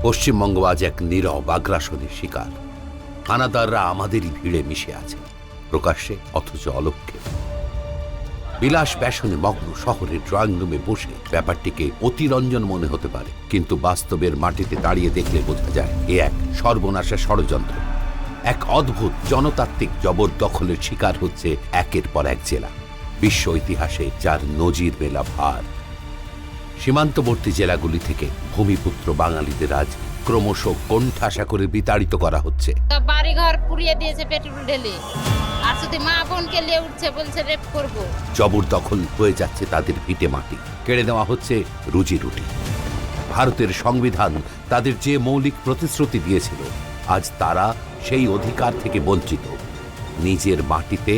পশ্চিমবঙ্গ আজ এক নীরব আগ্রাসনের শিকার। হানাদাররা আমাদেরই ভিড়ে মিশে আছে, প্রকাশ্যে অথচ অলক্ষ্যে। বিলাস ব্যাসনে মগ্ন শহরের ড্রয়িং রুমে বসে ব্যাপারটিকে অতিরঞ্জন মনে হতে পারে, কিন্তু বাস্তবের মাটিতে দাঁড়িয়ে দেখলে বোঝা যায় এ এক সর্বনাশের ষড়যন্ত্র। এক অদ্ভুত জনতাত্ত্বিক জবরদখলের শিকার হচ্ছে একের পর এক জেলা, বিশ্ব ইতিহাসে যার নজির মেলা ভার। সীমান্তবর্তী জেলাগুলি থেকে ভূমিপুত্র বাঙালিদের আজ ক্রমশ কোণঠাসা করে বিতাড়িত করা হচ্ছে। বাড়িঘর পুড়িয়ে দিয়েছে পেট্রোল ঢেলে, আর শুধু মা বোনকে নিয়ে উঠছে, বলছে রেপ করবো। জবরদখল হয়ে যাচ্ছে তাদের ভিটে মাটি, কেড়ে নেওয়া হচ্ছে রুজি রুটি। ভারতের সংবিধান তাদের যে মৌলিক প্রতিশ্রুতি দিয়েছিল, আজ তারা সেই অধিকার থেকে বঞ্চিত। নিজের মাটিতে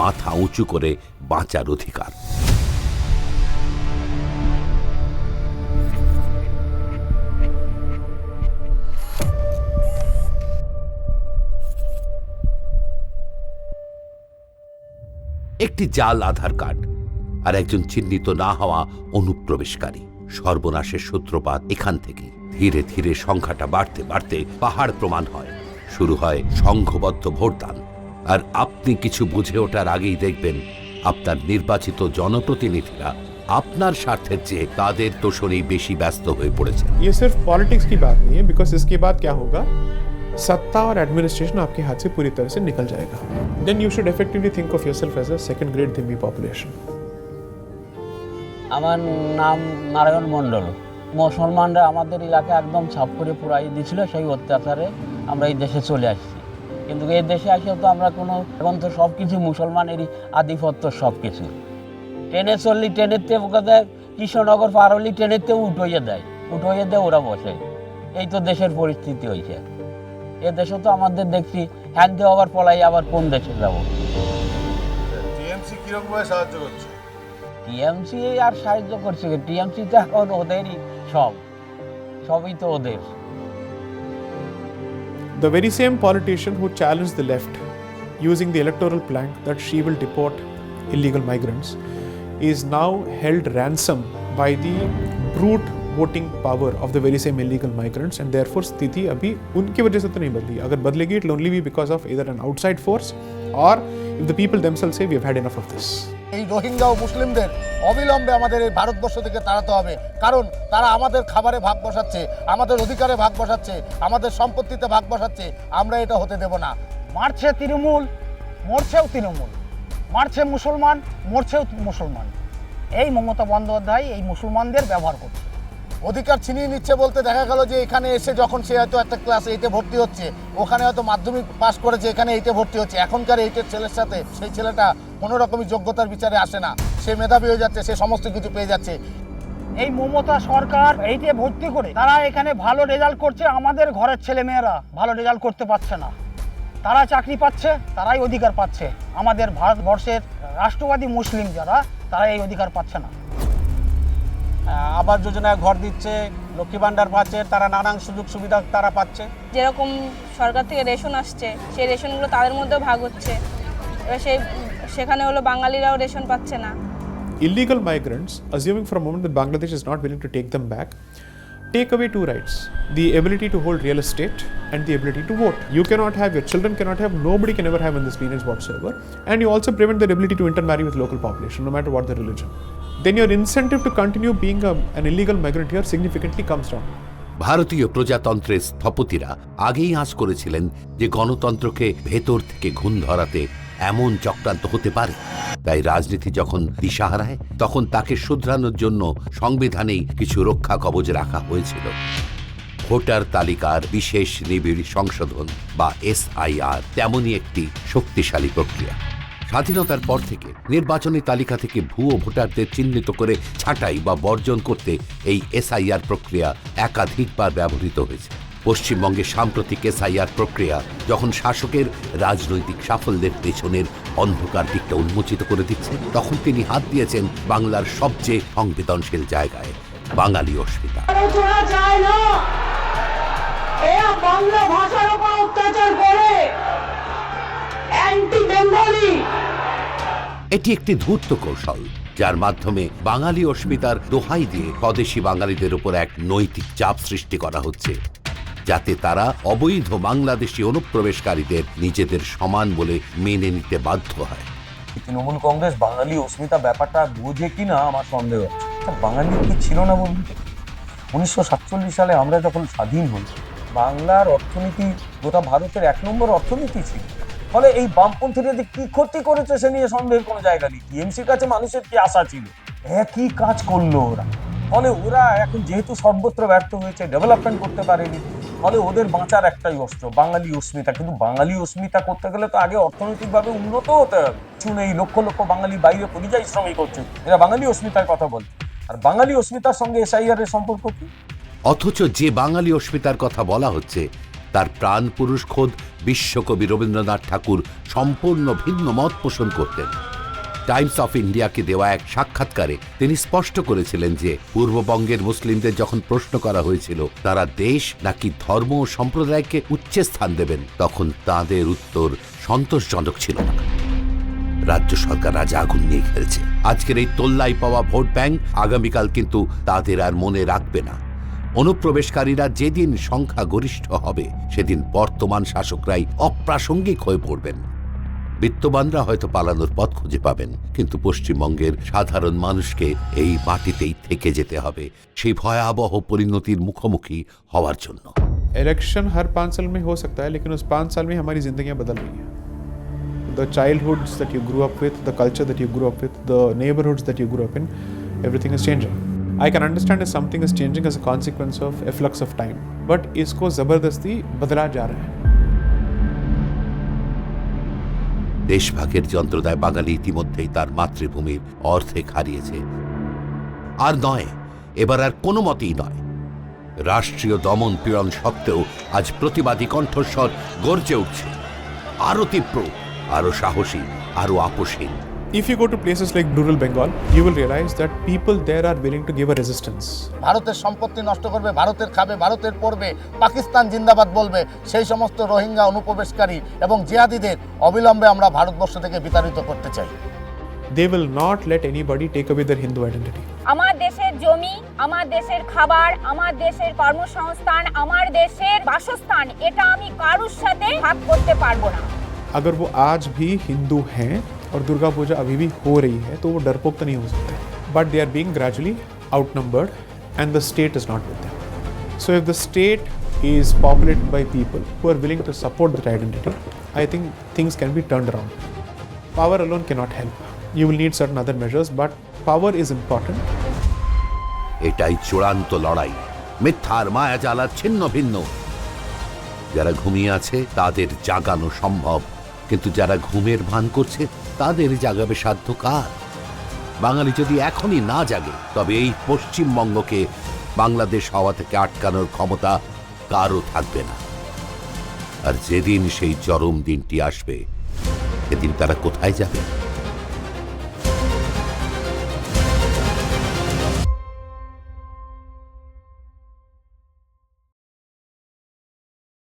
মাথা উঁচু করে বাঁচার অধিকার। একটি জাল আধার কার্ড আর একজন চিহ্নিত না হওয়া অনুপ্রবেশকারী। সর্বনাশের সূত্রপাত এখান থেকে। ধীরে ধীরে সংখ্যাটা বাড়তে বাড়তে পাহাড় প্রমাণ হয়। শুরু হয় সংঘবদ্ধ ভোটদান। আর আপনি কিছু বুঝে ওঠার আগেই দেখবেন আপনার নির্বাচিত জনপ্রতিনিধিরা আপনার স্বার্থের চেয়ে তাদের তোষণেই বেশি ব্যস্ত হয়ে পড়েছে। ये सिर्फ पॉलिटिक्स की बात नहीं है, बिकॉज इसके बाद क्या होगा, सत्ता और एडमिनिस्ट्रेशन आपके हाथ से पूरी तरह से निकल जाएगा. Then you should effectively think of yourself as a second grade धिम्मी पॉपुलेशन. আমার নাম নারায়ণ মণ্ডল। মুসলমানরা আমাদের এলাকা একদম ছাপ করে পুরাই দিয়েছিল, সেই অত্যাচারে আমরা এই দেশে চলে আসছি। কিন্তু এই দেশে এসেও তো আমরা কোনো, এখন তো সব কিছু মুসলমানেরই আধিপত্য, সব কিছু। ট্রেনে চললি ট্রেনেতে দেয়, কৃষ্ণনগর পার হলি ট্রেনেতেও উঠইয়ে দেয় ওরা বসে। এই তো দেশের পরিস্থিতি হয়েছে। এ দেশে তো আমাদের দেখছি হ্যান দিয়ে আবার পলাই, আবার কোন দেশে যাব। টিএমসি কিরকমভাবে সাহায্য করছে? টিএমসি আর সাহায্য করছে, টিএমসি তো এখন ওদেরই সবই তো ওদের। The very same politician who challenged the left using the electoral plank that she will deport illegal migrants is now held ransom by the brute voting power of the very same illegal migrants, and therefore स्थिति अभी उनकी वजह से तो नहीं बदली। अगर बदलेगी it will only be because of either an outside force or if the people themselves say we have had enough of this. এই রোহিঙ্গা ও মুসলিমদের অবিলম্বে আমাদের এই ভারতবর্ষ থেকে তাড়াতে হবে, কারণ তারা আমাদের খাবারে ভাগ বসাচ্ছে, আমাদের অধিকারে ভাগ বসাচ্ছে, আমাদের সম্পত্তিতে ভাগ বসাচ্ছে। আমরা এটা হতে দেব না। মারছে তৃণমূল, মরছেও তৃণমূল, মারছে মুসলমান, মরছেও মুসলমান। এই মমতা বন্দ্যোপাধ্যায় এই মুসলমানদের ব্যবহার করছে, অধিকার ছিনিয়ে নিচ্ছে। বলতে দেখা গেল যে এখানে এসে যখন সে হয়তো একটা ক্লাস 8-এ ভর্তি হচ্ছে, ওখানে হয়তো মাধ্যমিক পাস করেছে, এখানে 8-এ ভর্তি হচ্ছে। এখনকার 8-এর ছেলের সাথে সেই ছেলেটা কোনো রকমই যোগ্যতার বিচারে আসে না। সে মেধাবী হয়ে যাচ্ছে, সে সমস্ত কিছু পেয়ে যাচ্ছে। এই মমতা সরকার এইতে ভর্তি করে তারা এখানে ভালো রেজাল্ট করছে, আমাদের ঘরের ছেলে মেয়েরা ভালো রেজাল্ট করতে পারছে না। তারা চাকরি পাচ্ছে, তারাই অধিকার পাচ্ছে। আমাদের ভারতবর্ষের রাষ্ট্রবাদী মুসলিম যারা, তারা এই অধিকার পাচ্ছে না। আবাস যোজনায় ঘর দিচ্ছে, লক্ষ্মী ভাণ্ডার পাচ্ছে, তারা নানান সুযোগ সুবিধা তারা পাচ্ছে। যেরকম সরকার থেকে রেশন আসছে, সেই রেশনগুলো তাদের মধ্যেও ভাগ হচ্ছে। এবার সেখানে হলো বাঙালিরাও রেশন পাচ্ছে না। Illegal migrants, assuming for a moment that Bangladesh is not willing to take them back, take away two rights: the ability to hold real estate and the ability to vote. You cannot have, your children cannot have, nobody can ever have in this lineage whatsoever. And you also prevent their ability to intermarry with local population, no matter what their religion. Then your incentive to continue being an illegal migrant here significantly comes down. ভারতীয় প্রজাতন্ত্রের স্থপতিরা আগেই আঁচ করেছিলেন যে গণতন্ত্রকে ভেতর থেকে ঘুণ ধরাতে এমন চক্রান্ত হতে পারে। তাই রাজনীতি যখন দিশা হারায়, তখন তাকে শুধরানোর জন্য সংবিধানেই কিছু রক্ষা কবচ রাখা হয়েছিল। ভোটার তালিকার বিশেষ নিবিড় সংশোধন বা SIR তেমনই একটি শক্তিশালী প্রক্রিয়া। স্বাধীনতার পর থেকে নির্বাচনী তালিকা থেকে ভুয়ো ভোটারদের চিহ্নিত করে ছাঁটাই বা বর্জন করতে এই SIR প্রক্রিয়া একাধিকবার ব্যবহৃত হয়েছে। পশ্চিমবঙ্গের সাম্প্রতিক SIR প্রক্রিয়া যখন শাসকের রাজনৈতিক সাফল্যের পেছনের অন্ধকার দিকটা উন্মোচিত করে দিচ্ছে, তখন তিনি হাত দিয়েছেন বাংলার সবচেয়ে সংবেদনশীল জায়গায়, বাঙালি অস্মিতা। বাংলা ভাষার উপর অত্যাচার করে অ্যান্টি বেঙ্গলি। এটি একটি ধূর্ত কৌশল, যার মাধ্যমে বাঙালি অস্মিতার দোহাই দিয়ে স্বদেশী বাঙালিদের উপর এক নৈতিক চাপ সৃষ্টি করা হচ্ছে। যাতে তারা অবৈধ বাংলাদেশি অনুপ্রবেশকারীদের নিজেদের সমান বলে মেনে নিতে বাধ্য হয়। তৃণমূল কংগ্রেস বাঙালি অস্মিতা ব্যাপারটা বোঝে কিনা আমার সন্দেহ আছে। বাঙালি কি ছিল না বলুন? 1947 সালে আমরা যখন স্বাধীন হই, বাংলার অর্থনীতি গোটা ভারতের 1 নম্বর অর্থনীতি ছিল। ফলে এই বামপন্থীরা যে কি ক্ষতি করেছে সে নিয়ে সন্দেহের কোনো জায়গা নেই। টিএমসির কাছে মানুষের কি আশা ছিল? একই কাজ করলো ওরা। ফলে ওরা এখন যেহেতু সর্বত্র ব্যর্থ হয়েছে, ডেভেলপমেন্ট করতে পারেনি, ফলে ওদের বাঁচার একটাই অস্ত্র বাঙালি অস্মিতা। কিন্তু বাঙালি অস্মিতা করতে গেলে তো আগে অর্থনৈতিকভাবে উন্নত হতে হবে। শুনে এই লক্ষ লক্ষ বাঙালি বাইরে পরিযায়ী শ্রমিক হচ্ছে, এরা বাঙালি অস্মিতার কথা বলছে। আর বাঙালি অস্মিতার সঙ্গে এসআইআর এর সম্পর্ক কি? অথচ যে বাঙালি অস্মিতার কথা বলা হচ্ছে তার প্রাণ পুরুষ খোদ বিশ্বকবি রবীন্দ্রনাথ ঠাকুর সম্পূর্ণ ভিন্ন মত পোষণ করতেন। টাইমস অফ ইন্ডিয়াকে দেওয়া এক সাক্ষাৎকারে তিনি স্পষ্ট করেছিলেন যে পূর্ববঙ্গের মুসলিমদের যখন প্রশ্ন করা হয়েছিল তারা দেশ নাকি ধর্ম ও সম্প্রদায়কে উচ্চ স্থান দেবেন, তখন তাদের উত্তর সন্তোষজনক ছিল না। রাজ্য সরকার আজ আগুন নিয়ে খেলছে। আজকের এই তোল্লাই পাওয়া ভোট ব্যাংক আগামীকাল কিন্তু তাদের আর মনে রাখবে না। অনুপ্রবেশকারীরা যেদিন সংখ্যাগরিষ্ঠ হবে সেদিন বর্তমান শাসকরাই অপ্রাসঙ্গিক হয়ে পড়বেন। বিত্তবানরা হয়তো পালানোর পথ খুঁজে পাবেন, কিন্তু পশ্চিমবঙ্গের সাধারণ মানুষকে এই মাটিতেই থেকে যেতে হবে সেই ভয়াবহ পরিণতির মুখোমুখি হওয়ার জন্য। इलेक्शन हर 5 साल में हो सकता है, लेकिन उस 5 साल में हमारी जिंदगियां बदल रही हैं। The childhoods that you grew up with, the culture that you grew up with, the neighborhoods that you grew up in, everything is changing. I can understand if something is changing as a consequence of efflux of time, but इसको ज़बरदस्ती बदला जा रहा है। দেশভাগের যন্ত্রণায় বাঙালি ইতিমধ্যেই তার মাতৃভূমির অর্ধেক হারিয়েছে। আর নয়, এবার আর কোনো মতেই নয়। রাষ্ট্রীয় দমন পীড়ন সত্ত্বেও আজ প্রতিবাদী কণ্ঠস্বর গর্জে উঠছে, আরো তীব্র, আরো সাহসী, আরো আপোষহীন। If you go to places like rural Bengal, you will realize that people there are willing to give a resistance. ভারতের সম্পত্তি নষ্ট করবে, ভারতের খাবে, ভারতের পড়বে, পাকিস্তান জিন্দাবাদ বলবে, সেই সমস্ত রোহিঙ্গা অনুপ্রবেশকারী এবং জিহাদিদের অবিলম্বে আমরা ভারতবর্ষ থেকে বিতাড়িত করতে চাই। They will not let anybody take away their Hindu identity. আমার দেশের জমি, আমার দেশের খাবার, আমার দেশের কর্মসংস্থান, আমার দেশের বাসস্থান, এটা আমি কারুর সাথে ভাগ করতে পারবো না। अगर वो आज भी हिंदू हैं और दुर्गा पूजा अभी भी हो रही है तो वो डरपोक तो नहीं हो सकते, but they are being gradually outnumbered and the state is not with them. So if the state is populated by people who are willing to support that identity, I think things can be turned around. Power alone cannot help. You will need certain other measures, but power is important. এটাই চূড়ান্ত লড়াই, মিথ্যার মায়াজালা ছিন্ন ভিন্ন। যারা ঘুমিয়ে আছে তাদের জাগানো সম্ভব, কিন্তু যারা ঘুমের ভান করছে তাদের জাগাবে সাধ্য কার? বাঙালি যদি এখনই না জাগে তবে এই পশ্চিমবঙ্গকে বাংলাদেশ হওয়া থেকে আটকানোর ক্ষমতা কারও থাকবে না। আর যেদিন সেই চরম দিনটি আসবে সেদিন তারা কোথায় যাবে?